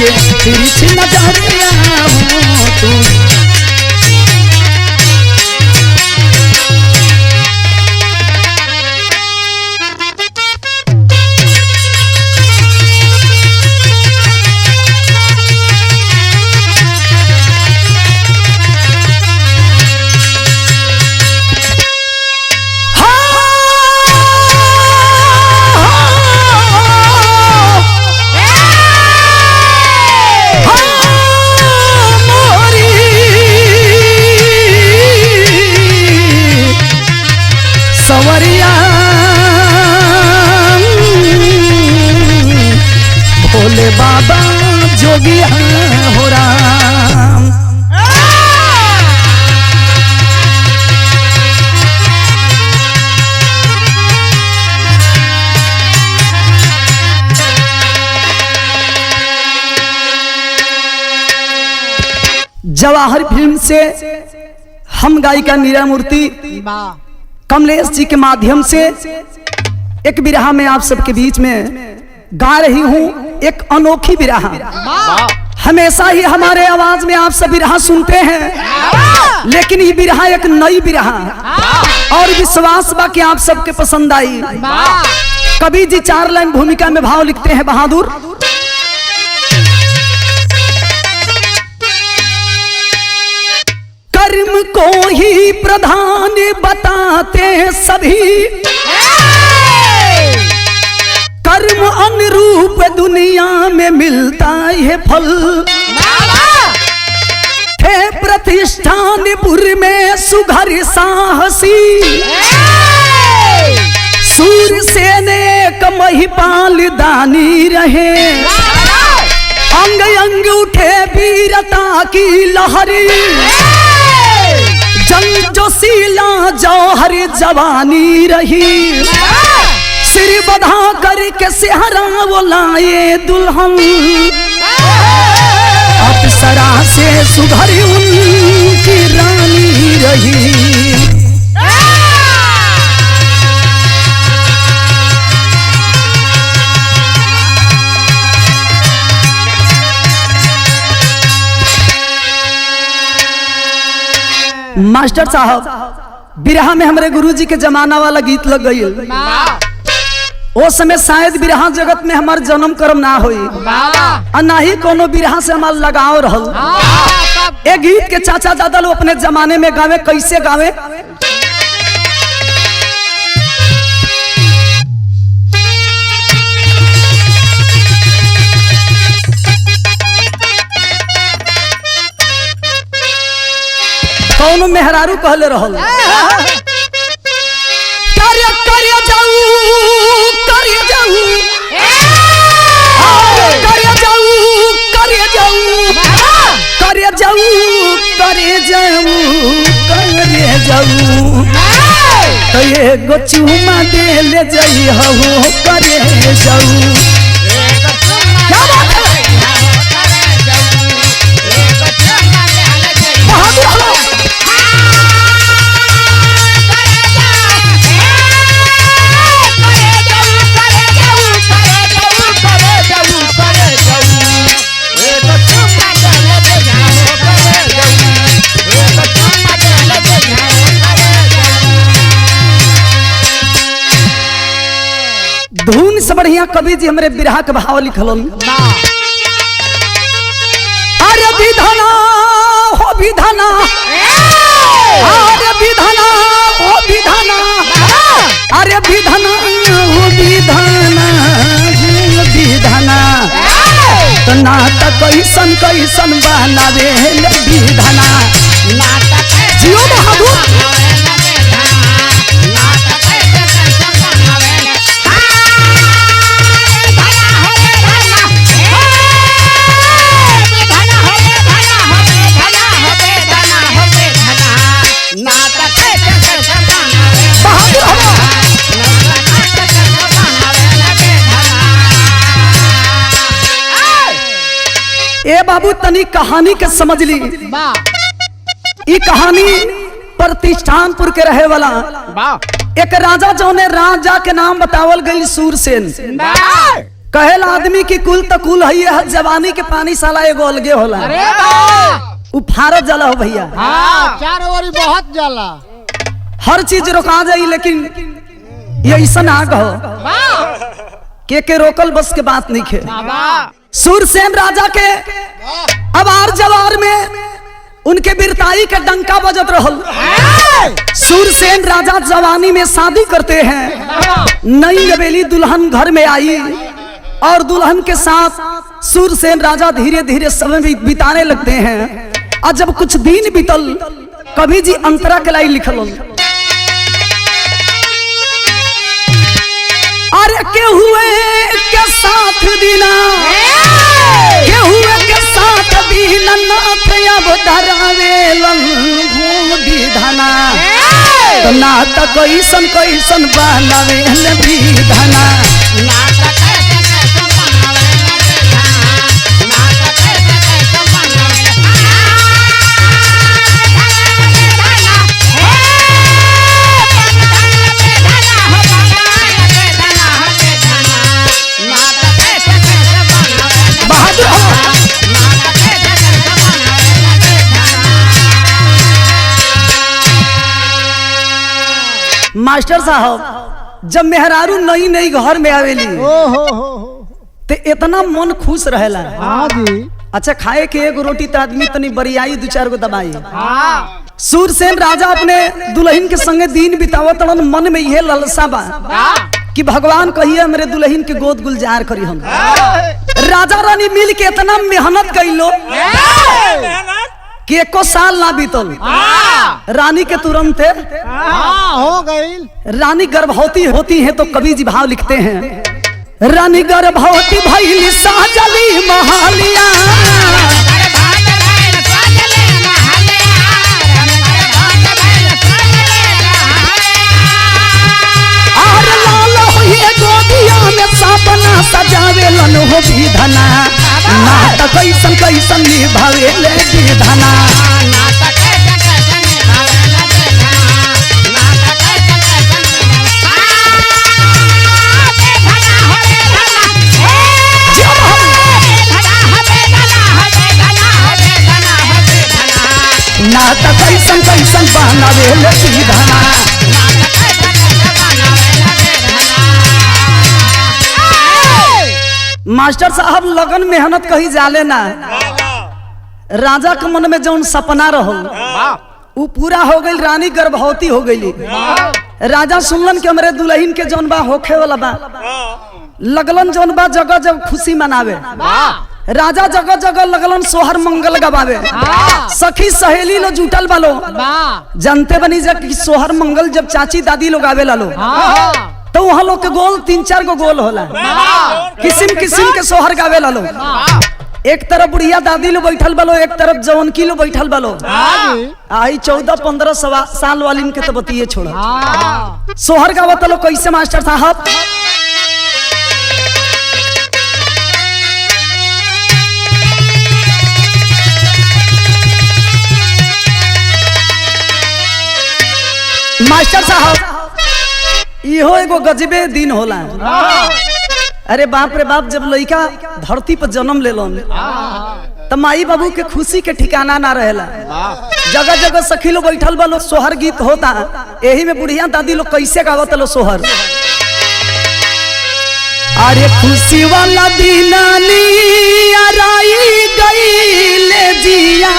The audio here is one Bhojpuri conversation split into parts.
के तिरछी नजरिया हो तू। भोले बाबा जोगी हो राम। जवाहर फिल्म से हम गायिका मीरा मूर्ति कमलेश जी के माध्यम से एक बिरहा में आप सबके बीच में गा रही हूँ। एक अनोखी बिरहा, हमेशा ही हमारे आवाज में आप सब बिरहा सुनते हैं, लेकिन ये बिरहा एक नई बिरहा और विश्वास बा कि आप सबके पसंद आई। कवि जी 4 लाइन भूमिका में भाव लिखते हैं बहादुर। कर्म को ही प्रधान बताते सभी, कर्म अनुरूप दुनिया में मिलता है फल। थे प्रतिष्ठानपुर में सुघर साहसी, सूरसेन एक महिपाल दानी रहे। अंग अंग उठे वीरता की लहरी, जंग जोशीला जौहर जवानी रही। सिर बधा करके सेहरा वो लाए दुल्हन, अप्सरा से सुघरी उनकी रानी रही। मास्टर साहब, बिरहा में हमारे गुरुजी के जमाना वाला गीत लग गई। ओ समय शायद बिरहा जगत में हमार जन्म कर्म ना होई, ना ही कोनो बिरहा से हमार लगाव रहल। ए गीत के चाचा दादा लोग अपने जमाने में गावे, कैसे गावे? कौनो मेहरारू कहले रहल, कार्य कार्य जाऊ कार्य जाऊ कार्य जाऊ कार्य जाऊ कार्य जाऊ कार्य जाऊ कार्य जाऊ, तो ये गो चुमा दे ले जाई हो कार्य जाऊ। क्या बात है? धुन से बढ़िया कवि जी हमारे बिरहा के भाव लिखलन। अरे विधाना हो विधाना, अरे विधाना हो विधाना, अरे विधाना हो विधाना विधाना, तो नाटक कैसन कैसन बनावे विधाना। जियो बहादुर। ए बाबू तनी कहानी के समझ ली। ई कहानी प्रतिष्ठानपुर के रहे वाला एक राजा जो ने राजा के नाम बतावल गई सूरसेन। कहेला आदमी की कुल तो कुल है, जवानी के पानी साला एगो अलगे होला। अरे वाह उ फारत जला हो भैया। हाँ चारों ओर बहुत जला। हर चीज रोका जाई लेकिन ये ऐसा ना कहो के रोकल बस के बात नहीं खे। सूरसेन राजा के अबार जवार में उनके वीरताई के डंका बजत रहल। सूरसेन राजा जवानी में शादी करते हैं। नई नवेली दुल्हन घर में आई और दुल्हन के साथ सूरसेन राजा धीरे धीरे समय बिताने लगते हैं। और जब कुछ दिन बीतल कवि जी अंतरा के लाई लिखल, अरे के हुए के साथ दीना के हुए के साथ दीना नाथ अब धरावेलन विधाना तो नाटक कैसन कैसन बनावेल विधाना। मास्टर साहब जब मेहरारू नई नई घर में आवेली ते इतना मन खुश रहेला। हाँ जी। अच्छा खाए के एगो रोटी तो आदमी तनी बरियाई दो चार गो दबाई। सूरसेन राजा अपने दुल्हन के संगे दिन बितावत मन में यह ललसा बा कि भगवान कहिए मेरे दुल्हन के गोद गुलजार करी। हम राजा रानी मिल के इतना मेहनत कैलो कि एको साल ना बीतल रानी के तुरंत हो गई। रानी गर्भवती होती है तो कवि जी भाव लिखते हैं। रानी गर्भवती भइली साजली महालिया और लाल होइए गोदिया में सपना सजावेलन हो विधना नाटक कैसन कैसन निभावेले विधना। नाटक कैसन कैसन बनावेले विधना। मास्टर साहब लगन मेहनत कही जाले ना। राजा के मन में जौन सपना रहो वो पूरा हो गई। रानी गर्भवती हो गई। राजा सुनलन कि हमरे दुल्हन के जौन बा होखे वाला बा लगलन जौन बा जगह जब खुशी मनावे। राजा जगह जगह लगलन सोहर मंगल गवावे। सखी सहेली लो जुटल बालो जानते बनी जब सोहर मंगल जब चाची दादी लोग आवे लो तो वहाँ लोग के गोल 3-4 गो गोल होला। किस्म किस्म के सोहर गावे लो। एक तरफ बुढ़िया दादी लो बैठल बालो एक तरफ जवन की लो बैठल बालो। आई 14-15 साल वाली के तो बतिये छोड़ा। सोहर गावत लो कैसे मास्टर साहब। मास्टर साहब इहो एगो गजबे दिन होला। अरे बाप रे बाप जब लड़का धरती पर जन्म लेलन तो माई बाबू के खुशी के ठिकाना ना रहेला। जगह जगह सखी लोग बैठल बा लोग सोहर गीत होता। यही में बुढ़िया दादी लोग कैसे गावत लो सोहर। अरे खुशी वाला दिन आराई गईले जिया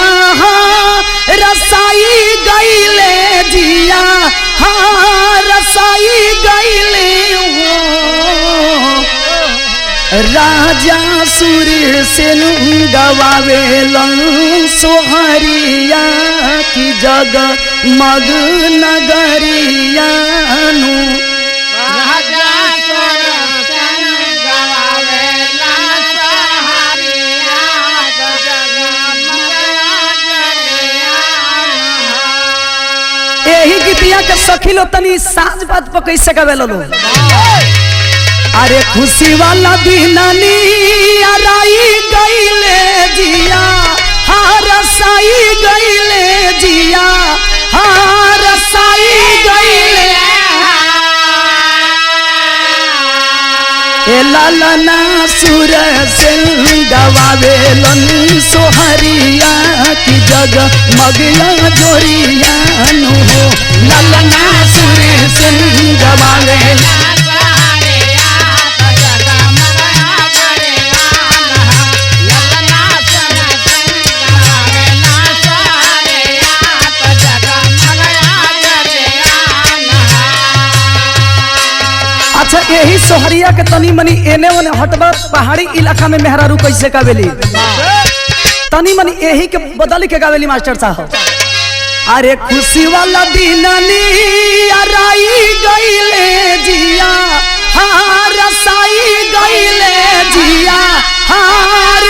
रसाई गईले जिया हाँ रसाई गईले राजा सूर्य से गवावेलन सोहरिया की जग मग नगरिया यही गीतिया के सखी लो तनी साज बात पर कैसे गावेलो। अरे खुशी वाला दिन आराई गईले जिया हाँ रसाई गईले जिया हाँ रसाई गईले। हे लालना सुर से गवावेलन सोहरिया की जग मगया जोरिया नु हो लालना सुर से गवावेलन अच्छा यही सोहरिया के तनी मनी एने ओने हटबा पहाड़ी इलाका में मेहरारू कैसे गावेली तनी मनी यही के बदल के गावेली मास्टर साहब अरे खुशी वाला दिन राई गईले जिया हार साई गईले जिया हार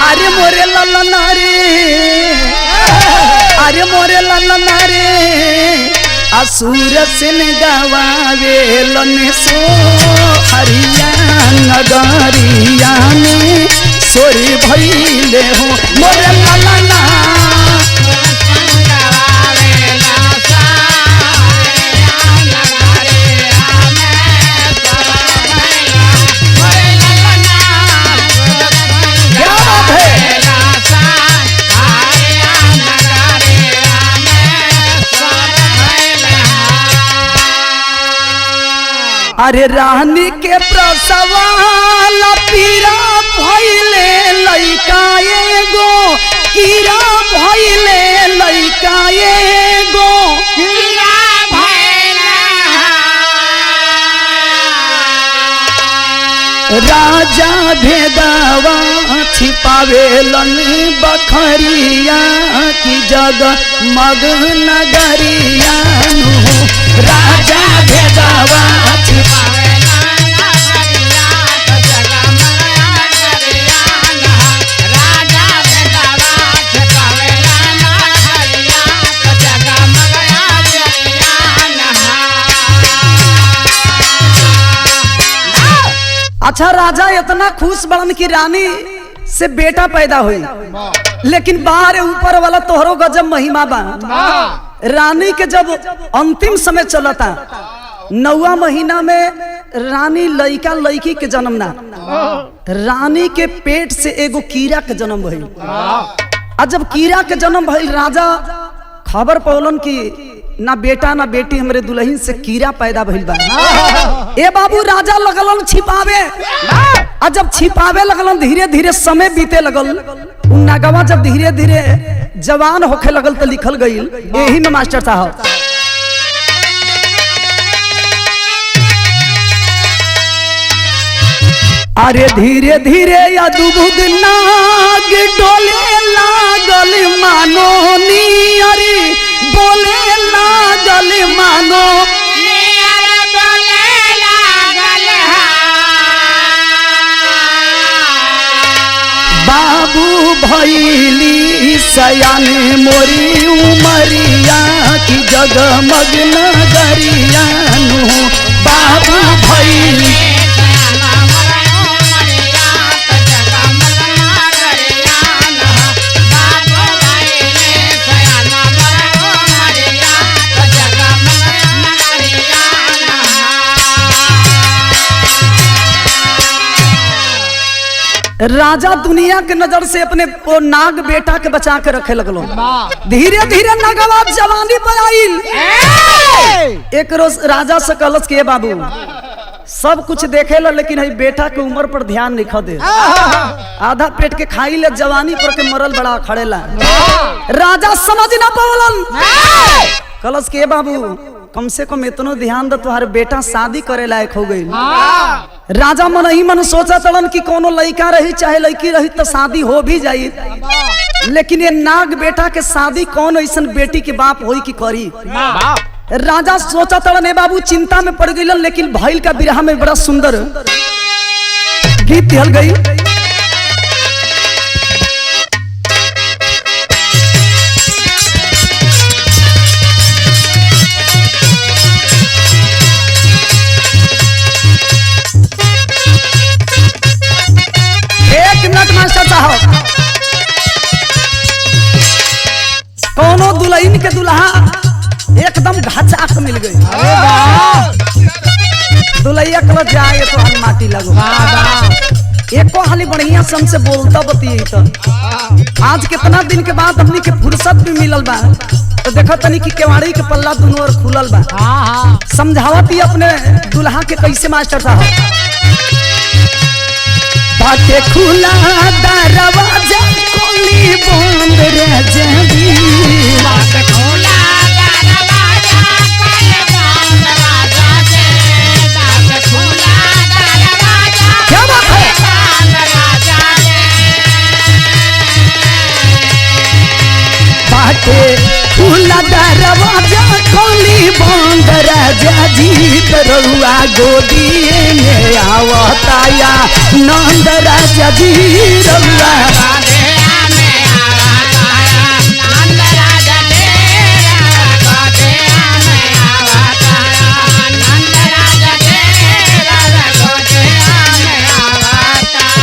अरे मोरे ललना रे अरे मोरे ललना रे असुर सिन गवावेलन सो हरिया नगरिया में सोरी भइले हो मोरे ललना अरे रानी के प्रसवाला पीरा भइले लइका एगो कीरा भइले लइका एगो कीरा राजा भेदवा छिपावेलन बखरिया की जग मग नगरिया राजा भेदवा अच्छा राजा इतना खुश बड़न की रानी से बेटा पैदा हुई लेकिन बाहर ऊपर वाला तोहरो गजब महिमा बा रानी के जब अंतिम समय चलता 9वां महीना में रानी लइका लइकी के जन्म ना रानी के पेट से एगो कीड़ा के जन्म भइल आ जब कीड़ा के जन्म भइल राजा खबर पौलन की ना बेटा ना बेटी हमरे दुल्हन से कीड़ा पैदा भइल बा ए बाबू राजा लगलन छिपावे आ जब छिपावे लगलन धीरे धीरे समय बीते लगल नगवा जब धीरे धीरे जवान होखे लगल तो लिखल गईल यही में मास्टर साहब अरे धीरे धीरे अद्भुत नाग डोले लागल मानो नियरी बोले लागल मानो बाबू भैली सयान मोरी उमरिया की जगमग नगरिया नु बाबू भैली राजा दुनिया के नजर से अपने वो नाग बेटा के बचा के रखे लगलो धीरे धीरे नगवा जवानी पर आइल एक रोज राजा से कहलस के बाबू सब कुछ देखे ला लेकिन है बेटा के उम्र पर ध्यान नहीं दे आधा पेट के खाई ले जवानी पर के मरल बड़ा खड़ेला राजा समझ ना पावलन कहलस के बाबू कम से कम इतनो ध्यान दे तुम्हारे बेटा शादी करे लायक हो गई राजा मन ही मन सोचा तड़न कि कोनो लड़का रही चाहे लड़की रही तो शादी हो भी जाई लेकिन ये नाग बेटा के शादी कौन ऐसन बेटी के बाप होई की करी राजा सोचा तड़न बाबू चिंता में पड़ गई लेकिन भइल का बिरहा में बड़ा सुंदर गीत हल गई कोनो दुल्हन के दुल्हा एकदम घाचाक मिल गई। अरे वाह दुलैया कल जाए तो हम माटी लगो। एको हाली बढ़िया से हमसे बोलता बतिये तो आज कितना दिन के बाद हमनी के फुर्सत भी मिलल बा तो देखो तनी कि केवाड़ी के पल्ला दोनों ओर खुलल बा। समझावत ही अपने दुल्हा के कैसे मास्टर साहब बाटे खुला दरवाजा कोली बंद रह जाबी बाटे खुला दरवाजा कोली बंद रह जाबी बाटे खुला दरवाजा क्या बात है बंद रह जाबी बाटे खुला दरवाजा कोली बंद रह जाजी तरुआ गोदिए में आवताया नंद राजा जी रउआ बाटे में आवताया नंद राजा तेरा बाटे में आवताया नंद राजा तेरा बाटे में आवताया।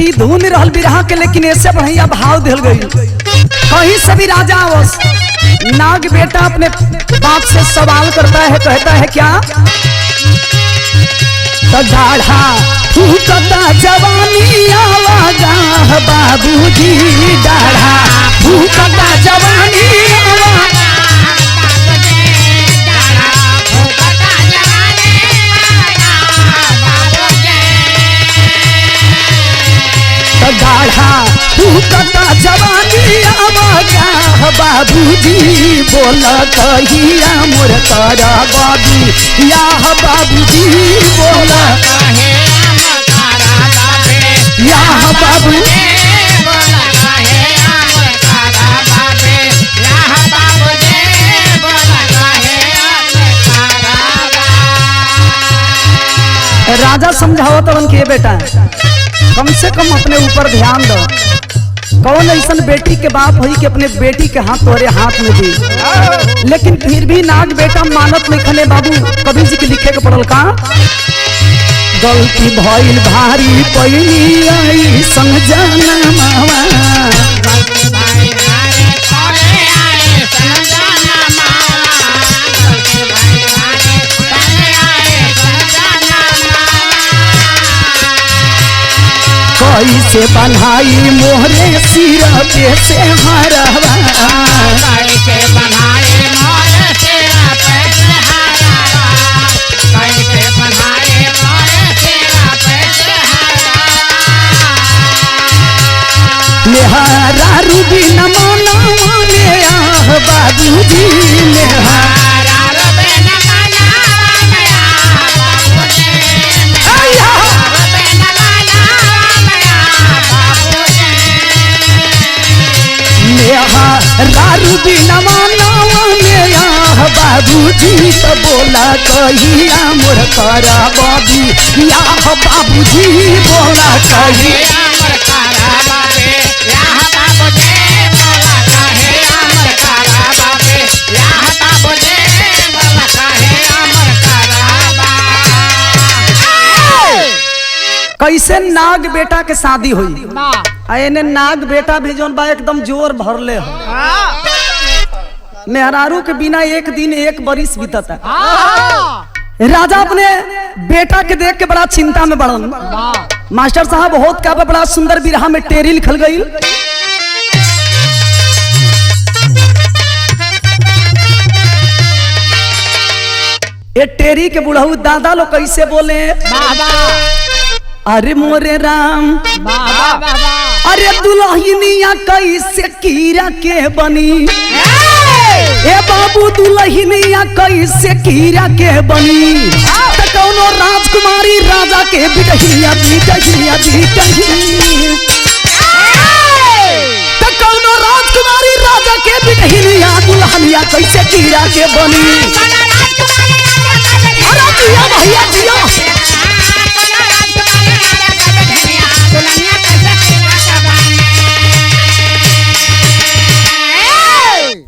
ई धुन रहल बिरहा के लेकिन ऐसे बढ़िया भाव दिल गई। कहीं से भी राजा आवस नाग बेटा अपने बाप से सवाल करता है कहता है क्या तो दाढ़ा फूकता जवानी आवागा बाबूजी दाढ़ा फूकता जवानी आवागा गाढ़ा फूकता जवानी आवागा बाबूजी बोल कहिया मोर तारा बाबी या बाबूजी बोल या बाबू राजा समझावत उनके बेटा कम से कम अपने ऊपर ध्यान दो। कौन ऐसा बेटी के बाप हुई कि अपने बेटी के हाथ तोरे हाथ में दी लेकिन फिर भी नाग बेटा मानत लिखने बाबू कभी जी के लिखे के पड़ल का गलती भइल भारी पैनी आई संग जाना मावा कैसे बन्हाई मोहरे सिर पे से हरवा कैसे बनाए मोर तेरा पैसे हरावा कैसे बनाए मोर तेरा पैसे हरावा मेहरा रूबी न मनावा में आह बाबूजी मेहरा रबे न मनावा में आह बाबूजी रबे न मनावा में आह बाबूजी मेहरा रूबी न मनावा में आह बाबूजी तो बोला कहिया मोर तारा बाबी या बाबूजी बोला कहिया अमर कारा बाबे याह बाबूजी बोला काहे अमर कारा बाबे याह बाबूजी बोला काहे अमर कारा बा। कैसे नाग बेटा के शादी हुई एने नाग बेटा भी जोन बा एकदम जोर भरले हो मेहरारू के बिना एक दिन एक बरिस बीतता। राजा अपने बेटा के देख के बड़ा चिंता में बढ़न मास्टर साहब बहुत का बड़ा सुंदर बिरहा में टेरी लिखल गई। ये टेरी के बुढ़ऊ दादा लोग कैसे बोले अरे मोरे राम अरे दुल्हनिया कैसे कीरा के बनी ए बाबू दुल्हनिया कैसे कीरा के बनी तो कौनो राजकुमारी राजा के बिटहिया बिटहिया बिटहिया तो कौनो राजकुमारी राजा के बिटहिया दुल्हनिया कैसे कीरा के बनी अरे जिया भैया जिया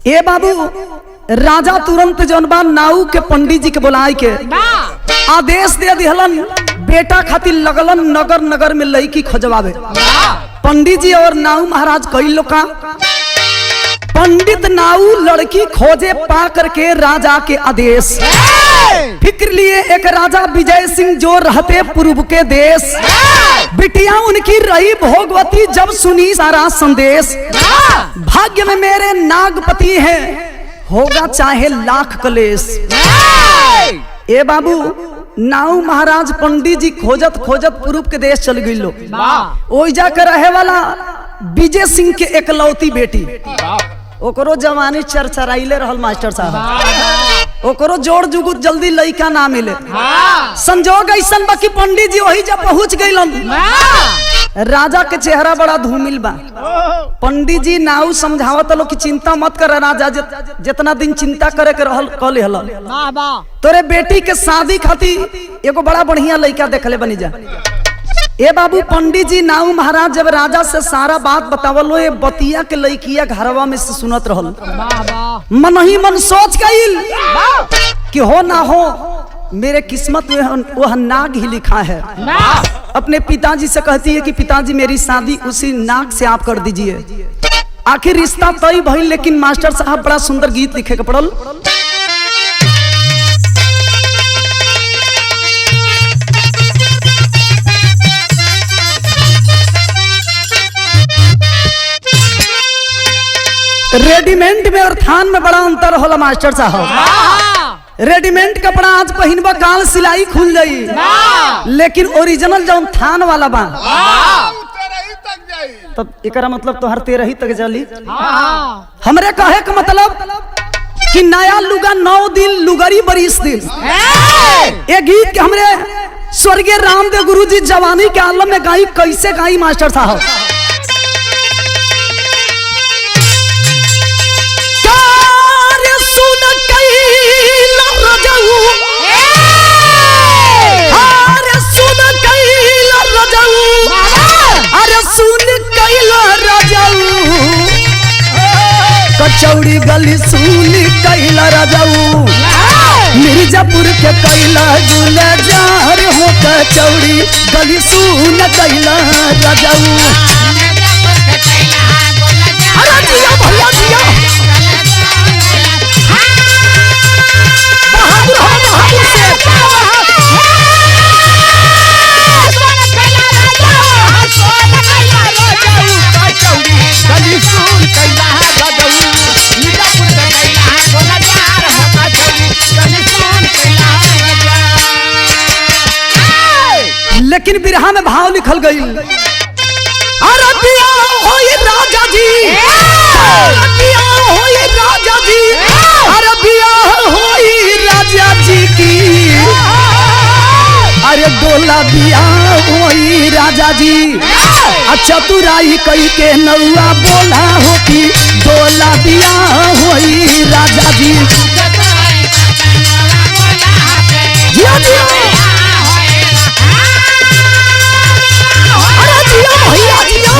ए बाबू राजा तुरंत जौन बा नाऊ के पंडित जी के बुलाए के आदेश दे दिहलन बेटा खातिर लगलन नगर नगर में लड़की खोजवावे। पंडित जी और नाऊ महाराज कई लोग का पंडित नाऊ लड़की खोजे पा करके राजा के आदेश। फिक्र लिए एक राजा विजय सिंह जो रहते पूर्व के देश। बिटिया उनकी रही भोगवती जब सुनी सारा संदेश। भाग्य में मेरे नागपति है होगा चाहे लाख कलेश। ए बाबू नाऊ महाराज पंडित जी खोजत खोजत पूर्व के देश चल गई लोग। ओई जाकर रहे वाला विजय सिंह के एकलौती बेटी ओकरो जवानी चरचराइले रहल मास्टर साहब। ओकरो जोड़ जुगुत जल्दी लइका ना मिले। संजोग ऐसन बा कि पंडित जी वही जब पहुंच गइलन राजा के चेहरा बड़ा धूमिल बा। पंडित जी नाऊ समझावत लो कि चिंता मत कर राजा, जितना दिन चिंता करे के रहल कल हल तोरे बेटी के शादी खातिर एगो बड़ा बढ़िया लइका देखले बनी जा। ए बाबू पंडित जी नाऊ महाराज जब राजा से सारा बात बतावलो ये बतिया के लइकिया घरवा में से सुनत रहल। मन ही मन सोच गइल कि हो ना हो मेरे किस्मत में वह नाग ही लिखा है। अपने पिताजी से कहती है कि पिताजी मेरी शादी उसी नाग से आप कर दीजिए। आखिर रिश्ता तय भइल, लेकिन मास्टर साहब बड़ा सुंदर गीत लिखे के पड़ल। रेडीमेड में और थान में बड़ा अंतर होला मास्टर साहब। रेडीमेड कपड़ा आज पहिनबा काल सिलाई खुल जाई, लेकिन ओरिजिनल जो थान वाला बा तब एकरा मतलब तो हर 13 ही तक जली। हमरे कहे का मतलब कि नया लुगा 9 दिन लुगरी 20 दिन। ये गीत के हमरे स्वर्गीय रामदेव गुरु जी जवानी के आलम में गाई, कैसे गाई मास्टर साहब। कचौड़ी गली सुन कैला राजाऊ, मिर्जापुर के कैला गुलजार हो। कचौड़ी गली सुन कैला राजाऊ। अरे जिया भैया जिया, बहादुर हो बहादुर से। लेकिन बिरहा में भाव लिखल गई। अरे बिया होई राजा जी, अरे बिया होई राजा जी, अरे बिया होई राजा जी की। अरे डोला बिया होई राजा जी, अच्छा तुराई कई के नौआ बोला हो कि डोला बिया होई राजा जी। जिया जिया भैया जिया।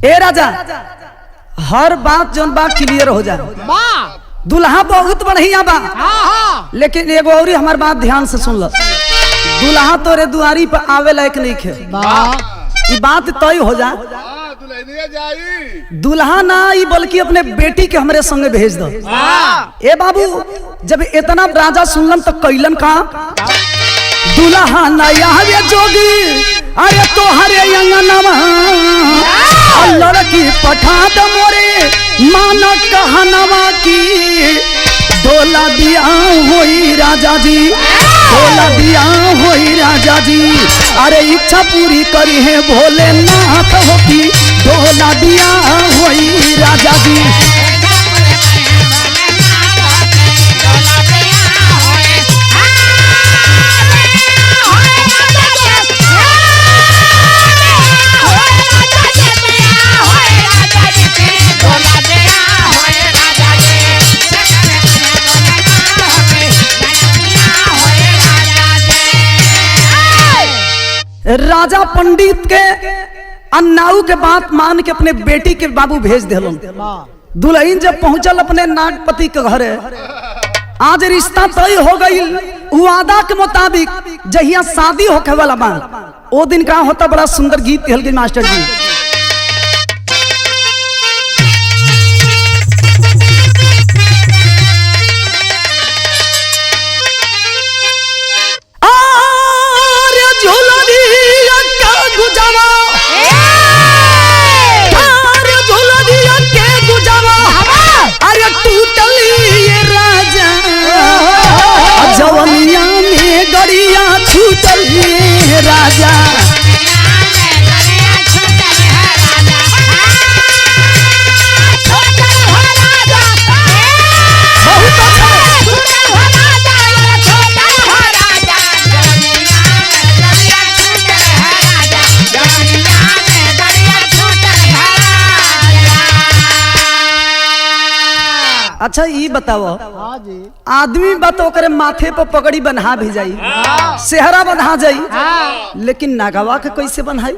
ए राजा हर बात जोन बात क्लियर हो जाए। दुल्हा बहुत बढ़िया बा, लेकिन एगो और हमार बात ध्यान से सुन लो। दुल्हा तोरे दुआरी पर आवे लायक नहीं खे, ये बात तय हो जा। दुल्हा ना ही बल्कि अपने बेटी के हमरे संगे भेज दो। ए बाबू जब इतना राजा सुनलन तो कैलन का दुल्हा नया जोगी, अरे तोहरे अंगनवा लड़की पठा दो मोरे माना कहनवा की। डोला बिया होई राजा जी, डोला बिया होई राजा जी। अरे इच्छा पूरी करी है भोलेनाथ हो की। डोला बिया होई राजा जी। राजा पंडित के अन्नाऊ के बात मान के अपने बेटी के बाबू भेज दिलन। दुल्हन जब पहुंचल अपने नागपति के घरे, आज रिश्ता तय हो गई। वादा के मुताबिक जहिया शादी होके वाला बा, ओ दिन का होता बड़ा सुंदर गीत कहल गई मास्टर जी। जवनिया में गड़िया छूटल राजा, अच्छा ये बताओ, हाँ जी। आदमी बात ओकरे माथे पर पगड़ी बन्हा भी जाई, सेहरा बन्हा जाई, लेकिन नागवा के कैसे बन्हाई?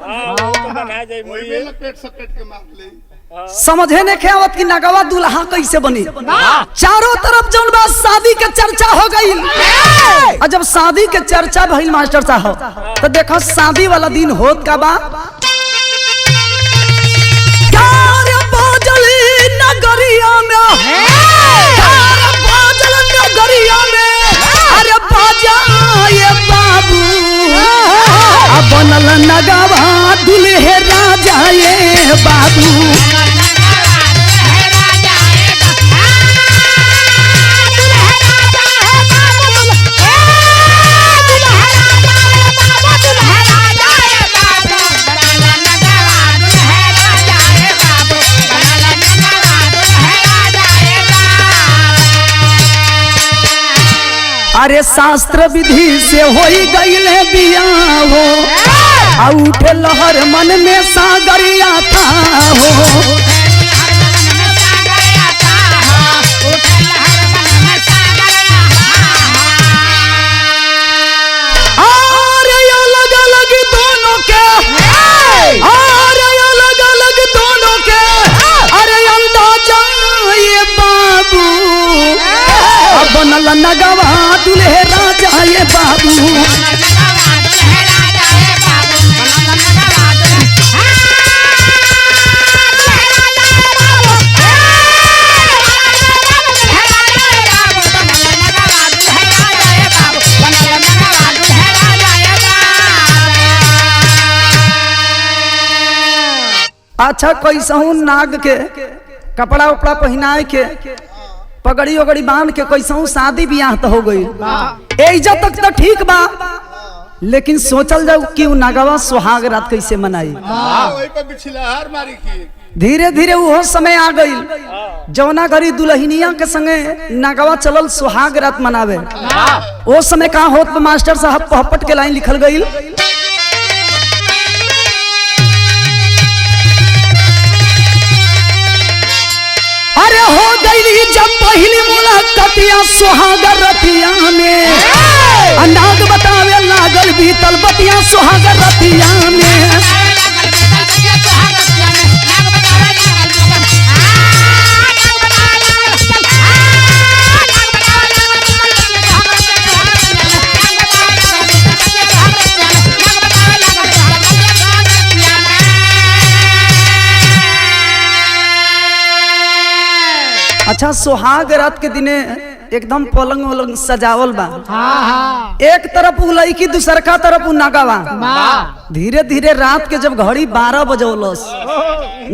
समझे ने के आवत कि नागवा दुल्हा कैसे बनी। चारों तरफ जौन बा शादी के चर्चा हो गई, और जब शादी के चर्चा भइल मास्टर साहब, तो देखो शादी वाला दिन होत का बा। नगरिया में, नगरिया में, अरे बाजा ये बाबू, अब बनल नगवा दुल्हे राजा ये बाबू। अरे शास्त्र विधि से होई गईले बियाह हो, आ उठे लहर मन में सागरिया था हो। अरे अलग अलग दोनों के, अरे अलग अलग दोनों के, अरे अंदाजा ये बाबू, बनल नगवा दुल्हे राजा ये बाबू। अच्छा कैसहू नाग के कपड़ा उपड़ा पहनाए के, पगड़ी उगड़ी बांध के कैसहू शादी ब्याह तो हो गई, एजा तक तो ठीक बा, लेकिन सोचल जाओ कि नागवा सुहाग रात कैसे मनाई। धीरे धीरे वो समय आ गई जौना घड़ी दुल्हनिया के संगे नागवा चलल सुहाग रात मनावे। वो समय का होत मास्टर साहब पहपट के लाइन लिखल गई। अरे हो गई जब पहली मुलाकातिया सुहाग रतिया में, नाग बतावे लागल बीतल बतिया सुहाग रतिया में। अच्छा सुहाग रात के दिने एकदम पलंग वलंग सजावल बा, एक तरफ उ लड़की दूसरका तरफ उ नगवा। धीरे धीरे रात के जब घड़ी 12 बजौलस,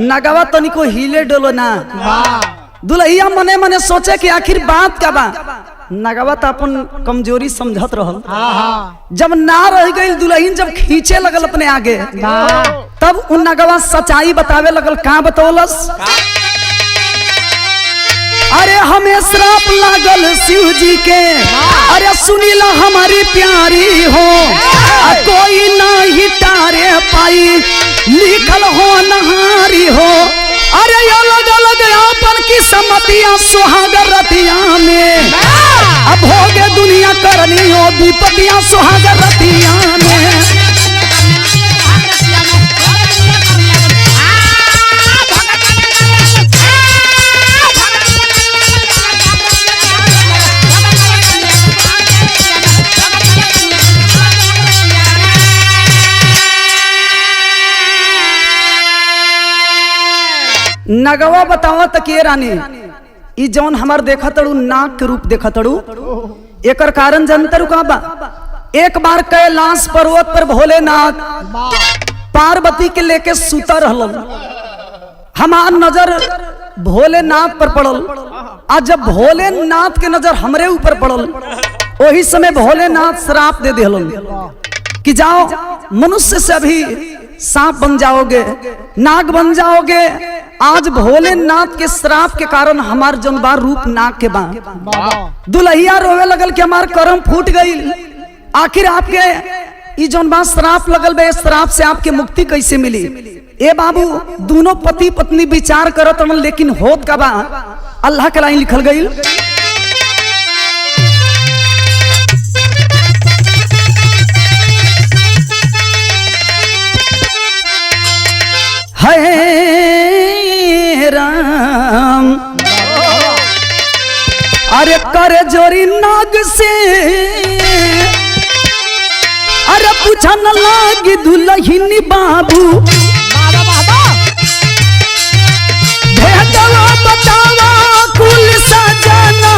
नगवा तनिको हिले डोलो ना। दुल्हिया मने मने सोचे कि आखिर बात का बा। नगवा तो अपन कमजोरी समझत रहल, जब ना रह गई दुल्हन जब खींचे लगल अपने आगे, तब उन नगवा सच्चाई बतावे लगल। का बतौलस? अरे हमें श्राप लागल शिव जी के, अरे सुनीला हमारी प्यारी हो, कोई नहीं तारे पाई लिखल हो नहारी हो। अरे अलग अलग अपन की सम्मतियां सुहाग रतिया में, अब हो गए दुनिया करनी हो विपतियां सुहाग रतिया में। नगवा बतावा तक ये रानी ई जौन हमार देखा तड़ू नाग के रूप देखा तड़ू एकर कारण जानतर का बा। एक बार कैलाश पर्वत पर भोलेनाथ पार्वती के लेके सुता रहलन। हमार नजर भोलेनाथ पर पड़ल। आज जब भोलेनाथ के नजर हमरे ऊपर पड़ल वही समय भोलेनाथ श्राप दे दिलन कि जाओ मनुष्य से अभी सांप बन जाओगे, नाग बन जाओगे। आज भोलेनाथ के श्राप के कारण हमार जौन बार रूप नाग के बा। दुल्हिया रोवे लगल कि हमार कर्म फूट गई। आखिर आपके ई जौन बात श्राप लगल बे, श्राप से आपके मुक्ति कैसे मिली? ए बाबू दोनों पति पत्नी विचार करत हन, लेकिन होत का बा अल्लाह के लाइन लिखल गई। है राम अरे करे जोरी नाग से अरे पूछा न लागी दुल्हन बाबू भेदवा बतावा कुल सजना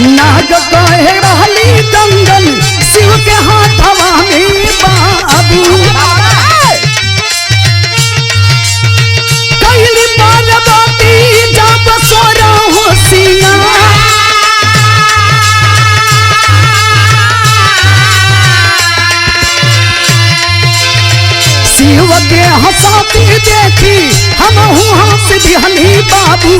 नाग कहे रहली दंगल शिव के हाथवा में बाबू कैली पार्वती जब सोरा होशिया शिव के हंसाती देखी हम हंस दिहनी बाबू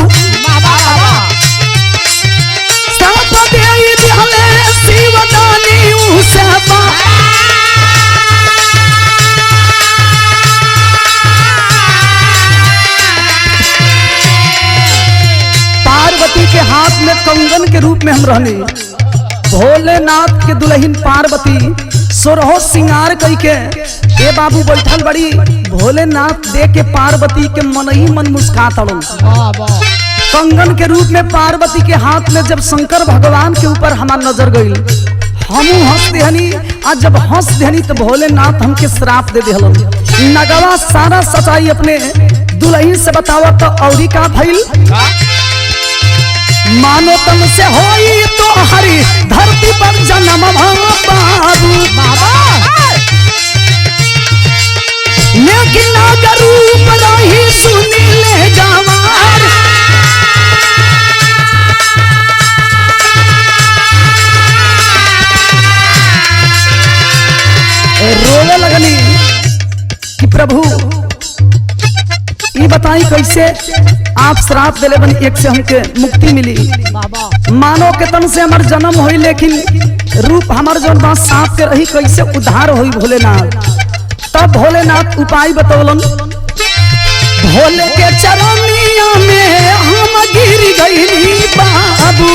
पार्वती के हाथ में कंगन के रूप में हम रहने। भोलेनाथ के दुल्हन पार्वती सोरहो सिंगार कई के ए बाबू बैठल बड़ी। भोलेनाथ देख के पार्वती के मन ही मन मुस्कात अड़ल। कंगन के रूप में पार्वती के हाथ में जब शंकर भगवान के ऊपर हमार नजर गई, हमू हंस देहनी। आज जब हंस देहनी तो भोलेनाथ हमके श्राप दे दिहलन। नगवा सारा सच्चाई अपने दुल्हन से बतावा तो औरी का भइल। मानो तन से होई तो हरी धरती पर जन्म बाबू लेकिन नाग रूप रही सुनी ले गवार। रोने लगनी कि प्रभु ये बताई कैसे आप श्राप दिले बनी एक से हमके मुक्ति मिली। मानो के तन से हमार जन्म हुई लेकिन रूप हमार जो बात सांप के रही कैसे उद्धार हुई भोलेनाथ। तब भोलेनाथ उपाय बतौलन। भोले के चरनिया में हम गिर गई बाबू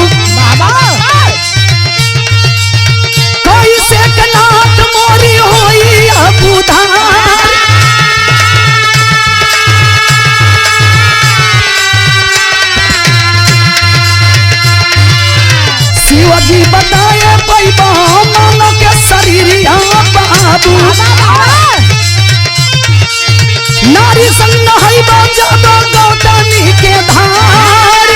कैसे कनाथ मोरी होई अब उधार। शिवजी बताए पैबा मन के शरीर बाबू नारी संग नहैबा जब गौतमी के धार।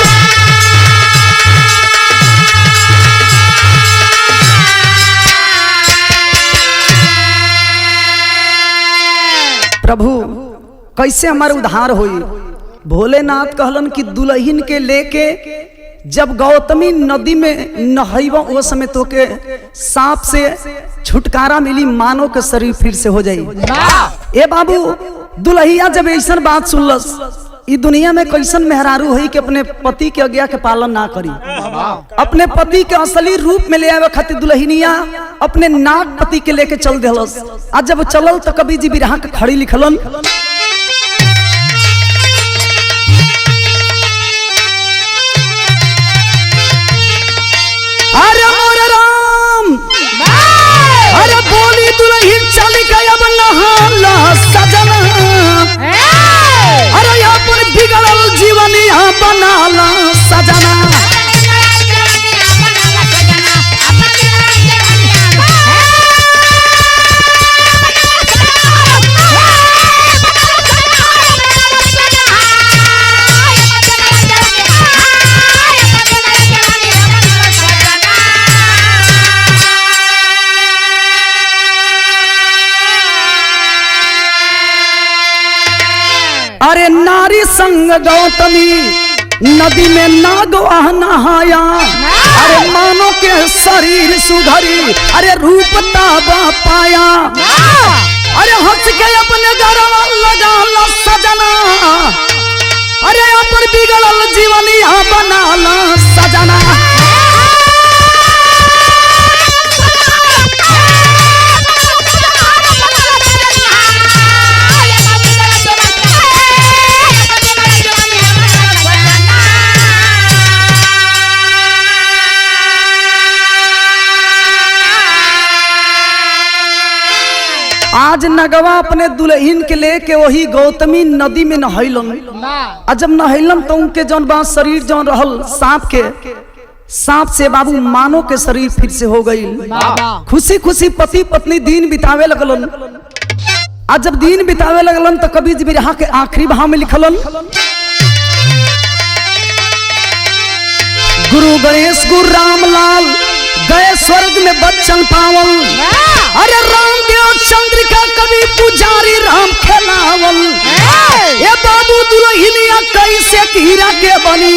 प्रभु कैसे हमारे उद्धार होई? भोलेनाथ कहलन कि दुल्हन के लेके जब गौतमी नदी में नहैबा वो समय तो के सांप से छुटकारा मिली, मानो के शरीर फिर से हो जाई। ए बाबू दुल्हिया जब ऐसा बात सुनलस, ई दुनिया में कैसन मेहरारू है कि अपने पति के आज्ञा के पालन ना करी। अपने पति के असली रूप में ले आवे खातिर दुल्हनिया अपने नाग पति के लेके चल देलस। आज जब चलल तो कवि जी बिरहा के खड़ी लिखलन। अरे मोर राम अरे बोली दुल्हन चल गई अब नहाला सजना। अरे अपन बिगड़ल जीवन यहाँ बनाला सजना। नारी संग गौतमी नदी में नागवा नहाया। अरे मानो के शरीर सुधरी अरे रूप ताबा पाया। अरे हंस के अपने गरवा लगा ला सजना अरे अपन बिगड़ल जीवन यहाँ बना ला सजना। आज नगवा अपने दुल्हन के लेके वही गौतमी नदी में नहैलन। और जब नहैलन तो उनके जौन बा शरीर जौन रहल सांप से बाबू मानो के शरीर फिर से हो गई। खुशी खुशी पति पत्नी दिन बितावे लगलन। आज जब दिन बितावे लगलन तो कभी जी बिरहा के आखिरी भाव में लिखलन गुरु गणेश गुरु रामलाल गए स्वर्ग में बच्चन पावल। अरे रामदेव चंद्रिका कवि पुजारी राम खेलावल। ये बाबू दुल्हनिया कैसे हीरा के बनी